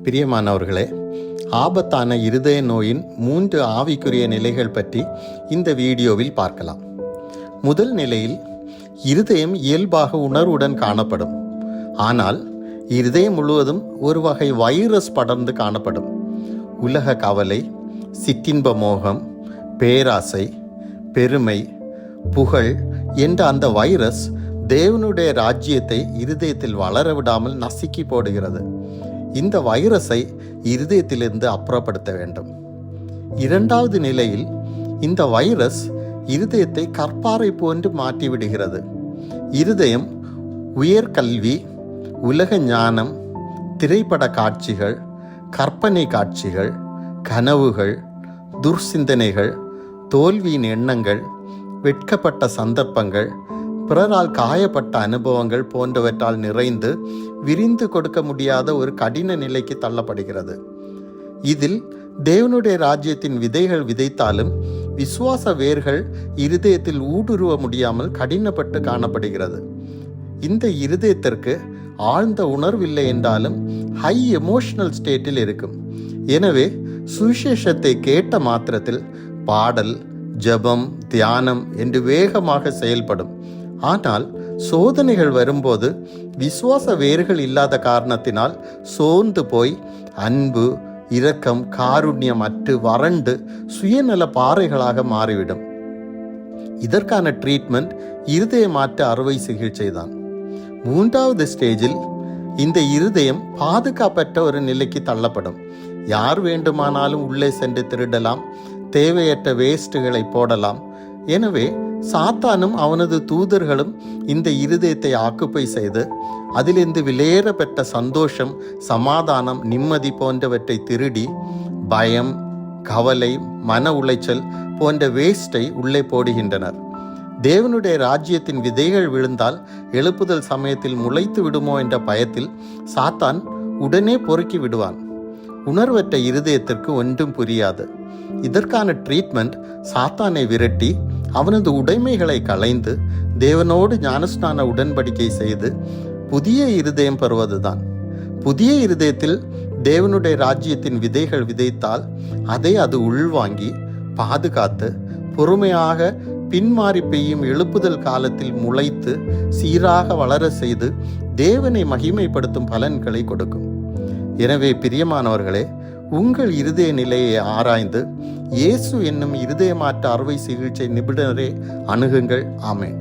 பிரியமானவர்களே, ஆபத்தான இருதய நோயின் 3 ஆவிக்குரிய நிலைகள் பற்றி இந்த வீடியோவில் பார்க்கலாம். முதல் நிலையில் இருதயம் இயல்பாக உணர்வுடன் காணப்படும். ஆனால் இருதயம் முழுவதும் ஒரு வகை வைரஸ் படர்ந்து காணப்படும். உலக கவலை, சிற்றின்ப மோகம், பேராசை, பெருமை, புகழ் என்ற அந்த வைரஸ் தேவனுடைய ராஜ்யத்தை இருதயத்தில் வளர விடாமல் நசுக்கி போடுகிறது. இந்த வைரஸை இருதயத்திலிருந்து அப்புறப்படுத்த வேண்டும். இரண்டாவது நிலையில் இந்த வைரஸ் இருதயத்தை கற்பாறை போன்று மாற்றிவிடுகிறது. இருதயம் உயர்கல்வி, உலக ஞானம், திரைப்பட காட்சிகள், கற்பனை காட்சிகள், கனவுகள், துர்சிந்தனைகள், தோல்வியின் எண்ணங்கள், வெட்கப்பட்ட சந்தர்ப்பங்கள், பிறரால் காயப்பட்ட அனுபவங்கள் போன்றவற்றால் நிறைந்து விரிந்து கொடுக்க முடியாத ஒரு கடின நிலைக்கு தள்ளப்படுகிறது. இதில் தேவனுடைய ராஜ்யத்தின் விதைகள் விதைத்தாலும் விசுவாச வேர்கள் இருதயத்தில் ஊடுருவ முடியாமல் கடினப்பட்டு காணப்படுகிறது. இந்த இருதயத்திற்கு ஆழ்ந்த உணர்வில்லை என்றாலும் ஹை எமோஷனல் ஸ்டேட்டில் இருக்கும். எனவே சுவிசேஷத்தை கேட்ட மாத்திரத்தில் பாடல், ஜெபம், தியானம் என்று வேகமாக செயல்படும். ஆனால் சோதனைகள் வரும்போது விசுவாச வேர்கள் இல்லாத காரணத்தினால் சோர்ந்து போய் அன்பு, இரக்கம், காருண்யம் அற்று வறண்டு சுயநல பாறைகளாக மாறிவிடும். இதற்கான ட்ரீட்மெண்ட் இருதய மாற்று அறுவை சிகிச்சை தான். மூன்றாவது ஸ்டேஜில் இந்த இருதயம் பாதுகாப்பற்ற ஒரு நிலைக்கு தள்ளப்படும். யார் வேண்டுமானாலும் உள்ளே சென்று திருடலாம், தேவையற்ற வேஸ்ட்டுகளை போடலாம். எனவே சாத்தானும் அவனது தூதர்களும் இந்த இருதயத்தை ஆக்குப்பை செய்து அதிலிருந்து விலையேற பெற்ற சந்தோஷம், சமாதானம், நிம்மதி போன்றவற்றை திருடி பயம், கவலை, மன உளைச்சல் போன்ற வேஸ்டை உள்ளே போடுகின்றனர். தேவனுடைய ராஜ்யத்தின் விதைகள் விழுந்தால் எழுப்புதல் சமயத்தில் முளைத்து விடுமோ என்ற பயத்தில் சாத்தான் உடனே பொறுக்கி விடுவான். உணர்வற்ற இருதயத்திற்கு ஒன்றும் புரியாது. இதற்கான ட்ரீட்மெண்ட் சாத்தானை விரட்டி அவனது உடைமைகளை களைந்து தேவனோடு ஞானஸ்நான உடன்படிக்கை செய்து புதிய இருதயம் பெறுவதுதான். புதிய இருதயத்தில் தேவனுடைய ராஜ்யத்தின் விதைகள் விதைத்தால் அதை அது உள்வாங்கி பாதுகாத்து பொறுமையாக பின்மாறி பெய்யும் எழுப்புதல் காலத்தில் முளைத்து சீராக வளர செய்து தேவனை மகிமைப்படுத்தும் பலன்களை கொடுக்கும். எனவே பிரியமானவர்களே, உங்கள் இருதய நிலையை ஆராய்ந்து இயேசு என்னும் இருதய மாற்று அறுவை சிகிச்சை நிபுணரை அணுகுங்கள். ஆமென்.